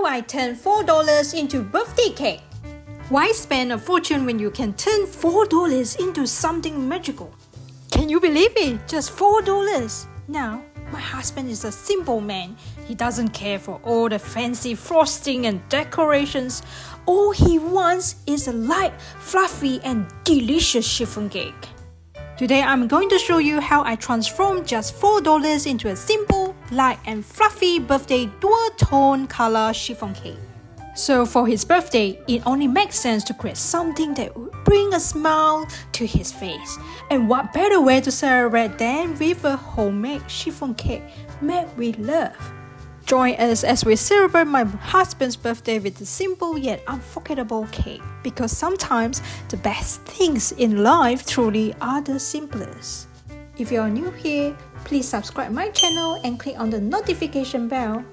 How I turned $4 into birthday cake. Why spend a fortune when you can turn $4 into something magical? Can you believe it? Just $4. Now, my husband is a simple man. He doesn't care for all the fancy frosting and decorations. All he wants is a light, fluffy, and delicious chiffon cake. Today I'm going to show you how I transformed just $4 into a simple, light, and fluffy birthday dual-tone color chiffon cake. So for his birthday, it only makes sense to create something that would bring a smile to his face. And what better way to celebrate than with a homemade chiffon cake made with love? Join us as we celebrate my husband's birthday with a simple yet unforgettable cake. Because sometimes the best things in life truly are the simplest. If you are new here, please subscribe my channel and click on the notification bell.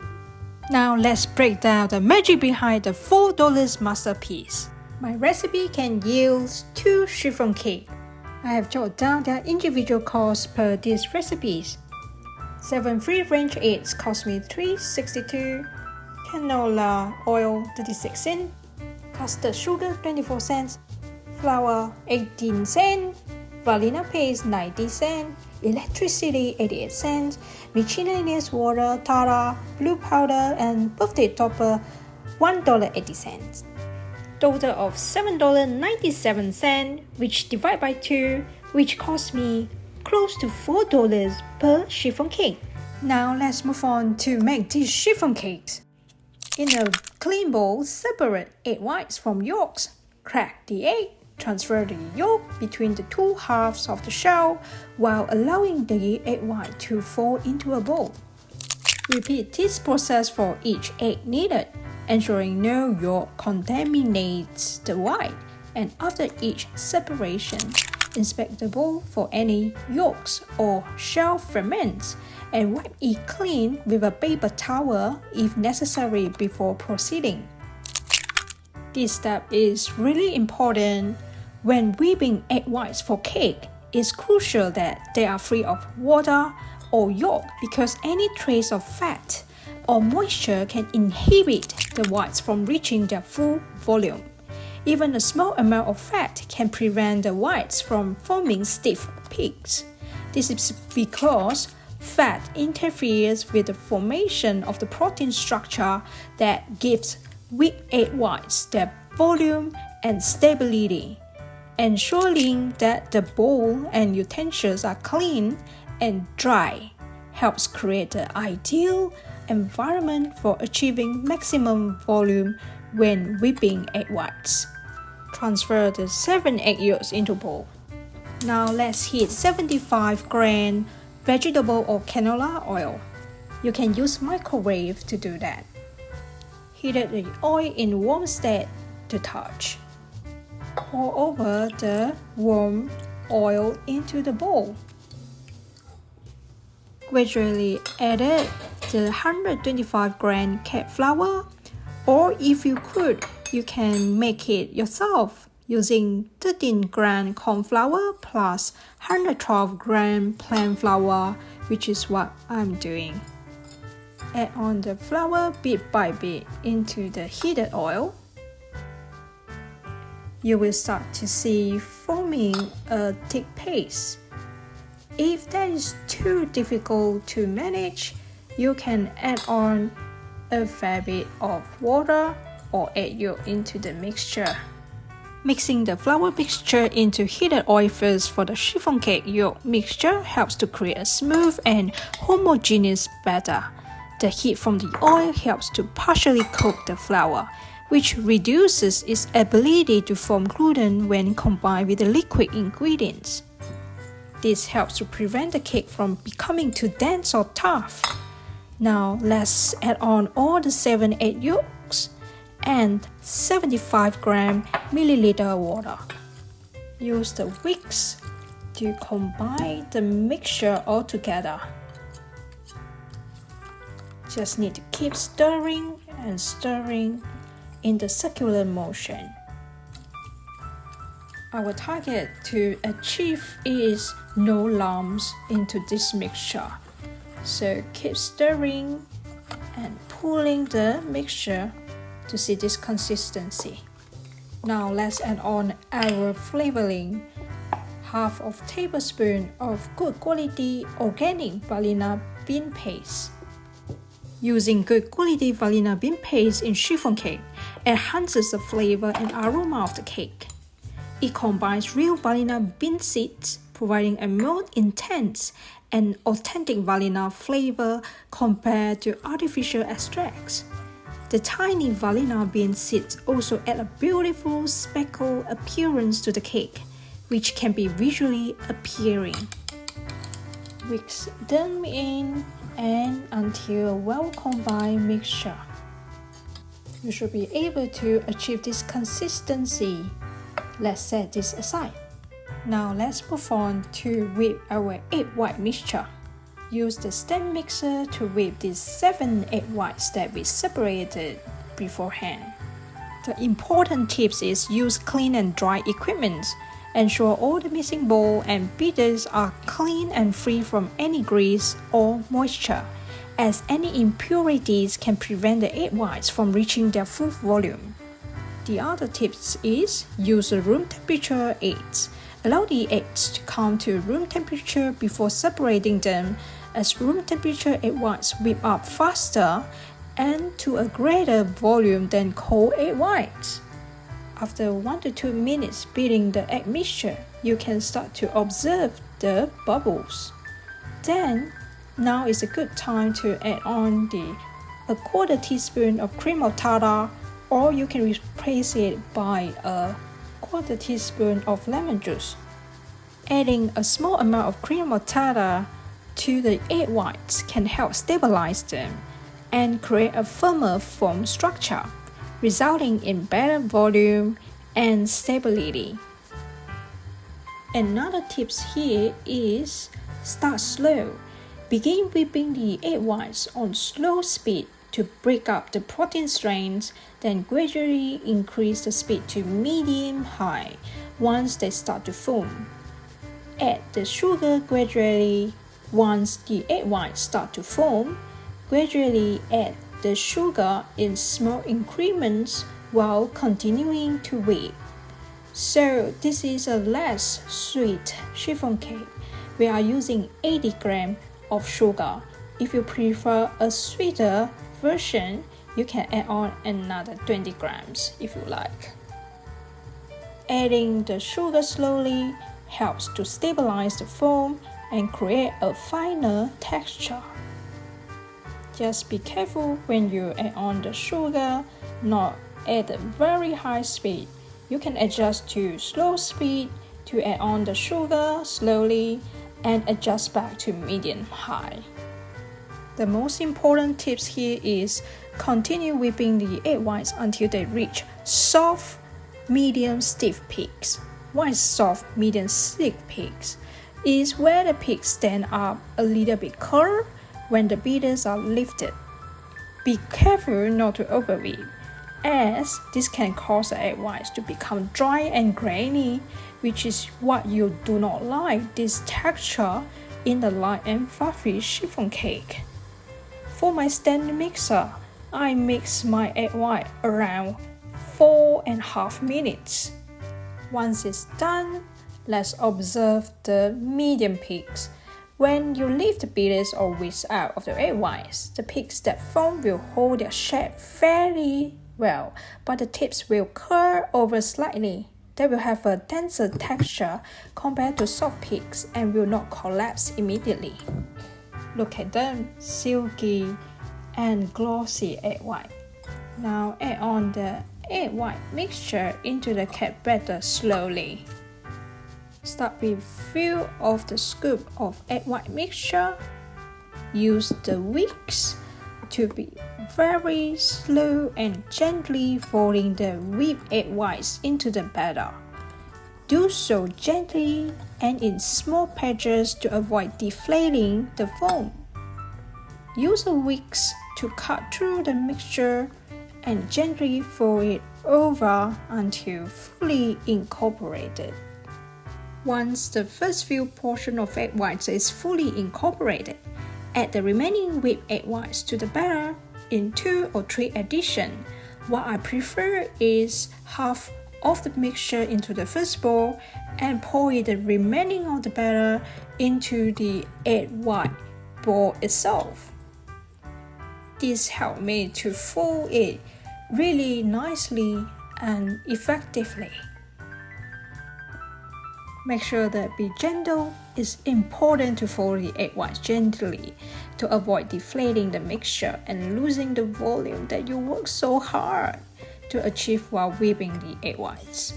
Now let's break down the magic behind the $4 masterpiece. My recipe can yield 2 chiffon cakes. I have jotted down their individual costs per these recipes. 7 free-range eggs cost me $3.62, canola oil 36 cents, custard sugar 24 cents, flour 18 cents, vanilla paste 90 cents, electricity 88 cents, miscellaneous water, tara, blue powder, and birthday topper $1.80. Total of $7.97, which divide by 2, which cost me close to $4 per chiffon cake. Now let's move on to make these chiffon cakes. In a clean bowl, separate egg whites from yolks. Crack the egg, transfer the yolk between the 2 halves of the shell while allowing the egg white to fall into a bowl. Repeat this process for each egg needed, ensuring no yolk contaminates the white, and after each separation, inspect the bowl for any yolks or shell fragments and wipe it clean with a paper towel if necessary before proceeding. This step is really important. When whipping egg whites for cake, it's crucial that they are free of water or yolk because any trace of fat or moisture can inhibit the whites from reaching their full volume. Even a small amount of fat can prevent the whites from forming stiff peaks. This is because fat interferes with the formation of the protein structure that gives whipped egg whites their volume and stability. Ensuring that the bowl and utensils are clean and dry helps create the ideal environment for achieving maximum volume when whipping egg whites. Transfer the 7 egg yolks into bowl. Now let's heat 75 gram vegetable or canola oil. You can use microwave to do that. Heat the oil in warm state to touch. Pour over the warm oil into the bowl. Gradually add the 125 gram cake flour, or if you could, you can make it yourself using 13 gram corn flour plus 112 gram plain flour, which is what I'm doing. Add on the flour bit by bit into the heated oil. You will start to see forming a thick paste. If that is too difficult to manage, you can add on a fair bit of water or egg yolk into the mixture. Mixing the flour mixture into heated oil first for the chiffon cake yolk mixture helps to create a smooth and homogeneous batter. The heat from the oil helps to partially cook the flour, which reduces its ability to form gluten when combined with the liquid ingredients. This helps to prevent the cake from becoming too dense or tough. Now let's add on all the 7 egg yolks and 75 gram milliliter water. Use the whisk to combine the mixture all together. Just need to keep stirring and stirring in the circular motion. Our target to achieve is no lumps into this mixture. So keep stirring and cooling the mixture to see this consistency. Now let's add on our flavoring. Half of tablespoon of good quality organic vanilla bean paste. Using good quality vanilla bean paste in chiffon cake enhances the flavor and aroma of the cake. It combines real vanilla bean seeds, providing a more intense and authentic vanilla flavor compared to artificial extracts. The tiny vanilla bean seeds also add a beautiful speckled appearance to the cake, which can be visually appealing. Mix them in and until a well-combined mixture. You should be able to achieve this consistency. Let's set this aside. Now let's move on to whip our egg white mixture. Use the stand mixer to whip these 7 egg whites that we separated beforehand. The important tips is use clean and dry equipment. Ensure all the mixing bowl and beaters are clean and free from any grease or moisture, as any impurities can prevent the egg whites from reaching their full volume. The other tips is use room temperature eggs. Allow the eggs to come to room temperature before separating them, as room temperature egg whites whip up faster and to a greater volume than cold egg whites. After 1 to 2 minutes beating the egg mixture, you can start to observe the bubbles. Then, now is a good time to add on a 1/4 teaspoon of cream of tartar, or you can replace it by a 1/4 teaspoon of lemon juice. Adding a small amount of cream of tartar to the egg whites can help stabilize them and create a firmer foam structure, resulting in better volume and stability. Another tips here is start slow. Begin whipping the egg whites on slow speed to break up the protein strains, then gradually increase the speed to medium-high once they start to foam. Add the sugar gradually. Once the egg whites start to foam, gradually add the sugar in small increments while continuing to whip. So this is a less sweet chiffon cake. We are using 80 grams of sugar. If you prefer a sweeter version, you can add on another 20 grams if you like. Adding the sugar slowly helps to stabilize the foam and create a finer texture. Just be careful when you add on the sugar, not at a very high speed. You can adjust to slow speed to add on the sugar slowly and adjust back to medium-high. The most important tips here is continue whipping the egg whites until they reach soft, medium, stiff peaks. What is soft, medium, stiff peaks? Is where the peaks stand up a little bit curved when the beaters are lifted. Be careful not to overwhip, as this can cause the egg whites to become dry and grainy, which is what you do not like this texture in the light and fluffy chiffon cake. For my stand mixer, I mix my egg white around 4.5 minutes. Once it's done, let's observe the medium peaks. When you lift the beaters or whisk out of the egg whites, the peaks that form will hold their shape fairly well, but the tips will curl over slightly. They will have a denser texture compared to soft peaks and will not collapse immediately. Look at them, silky and glossy egg white. Now add on the egg white mixture into the cake batter slowly. Start with few of the scoop of egg white mixture. Use the whisks to be very slow and gently folding the whipped egg whites into the batter. Do so gently and in small patches to avoid deflating the foam. Use a whisk to cut through the mixture and gently fold it over until fully incorporated. Once the first few portions of egg whites is fully incorporated, add the remaining whipped egg whites to the batter in 2 or 3 additions. What I prefer is half of the mixture into the first bowl and pour the remaining of the batter into the egg white bowl itself. This helped me to fold it really nicely and effectively. Make sure that be gentle. It's important to fold the egg whites gently to avoid deflating the mixture and losing the volume that you work so hard to achieve while whipping the egg whites.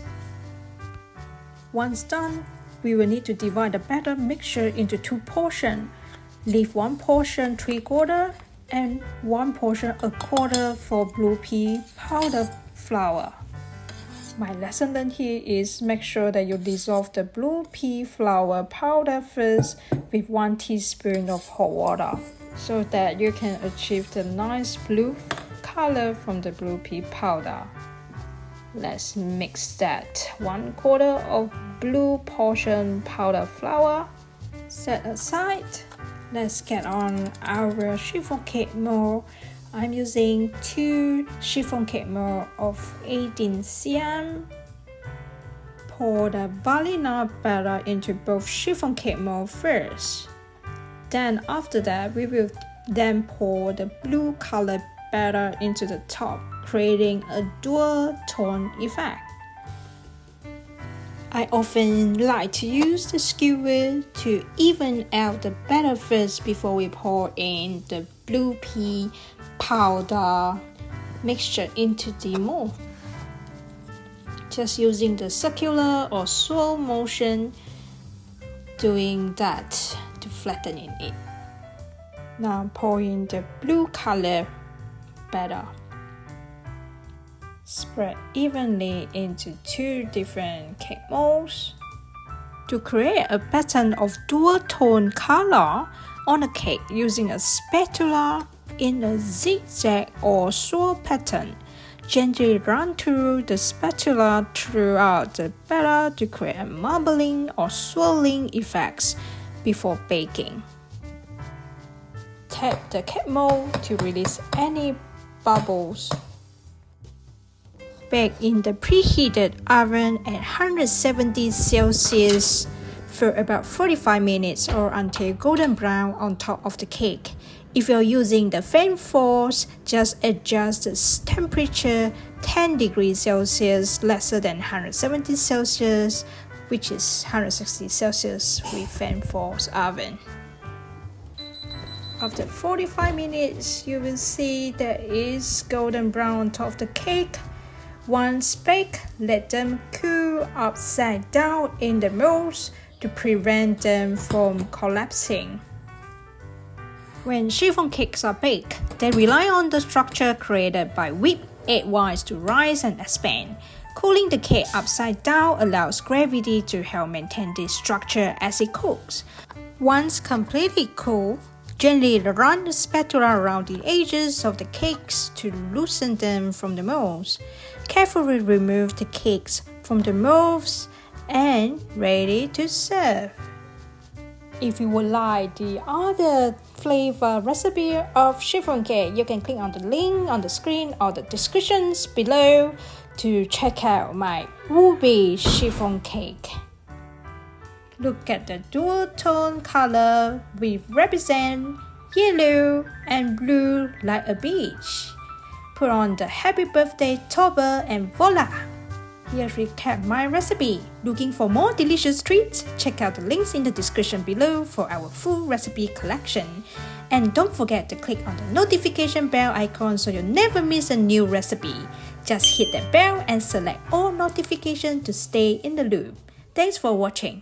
Once done, we will need to divide the batter mixture into 2 portions. Leave 1 portion 3/4 and 1 portion 1/4 for blue pea powder flour. My lesson learned here is make sure that you dissolve the blue pea flour powder first with 1 teaspoon of hot water so that you can achieve the nice blue color from the blue pea powder. Let's mix that 1/4 of blue portion powder flour. Set aside. Let's get on our chiffon cake mold. I'm using 2 chiffon cake mold of 18 cm. Pour the vanilla batter into both chiffon cake mold first. Then after that, we will then pour the blue colored batter into the top, creating a dual tone effect. I often like to use the skewer to even out the batter first before we pour in the blue pea powder mixture into the mold. Just using the circular or swirl motion, doing that to flatten it. Now pour in the blue color batter. Spread evenly into 2 different cake molds. To create a pattern of dual tone color on a cake using a spatula in a zigzag or swirl pattern, gently run through the spatula throughout the batter to create marbling or swirling effects before baking. Tap the cake mold to release any bubbles. Bake in the preheated oven at 170 Celsius for about 45 minutes or until golden brown on top of the cake. If you're using the fan force, just adjust the temperature 10 degrees Celsius lesser than 170 Celsius, which is 160 Celsius with fan force oven. After 45 minutes, you will see that it's golden brown on top of the cake. Once baked, let them cool upside down in the molds to prevent them from collapsing. When chiffon cakes are baked, they rely on the structure created by whipped egg whites to rise and expand. Cooling the cake upside down allows gravity to help maintain this structure as it cooks. Once completely cool, gently run the spatula around the edges of the cakes to loosen them from the molds. Carefully remove the cakes from the molds and ready to serve. If you would like the other flavor recipe of chiffon cake, you can click on the link on the screen or the descriptions below to check out my ruby chiffon cake. Look at the dual tone color. We represent yellow and blue like a beach. Put on the happy birthday topper and voila! Here's recap my recipe. Looking for more delicious treats? Check out the links in the description below for our full recipe collection. And don't forget to click on the notification bell icon so you'll never miss a new recipe. Just hit that bell and select all notifications to stay in the loop. Thanks for watching.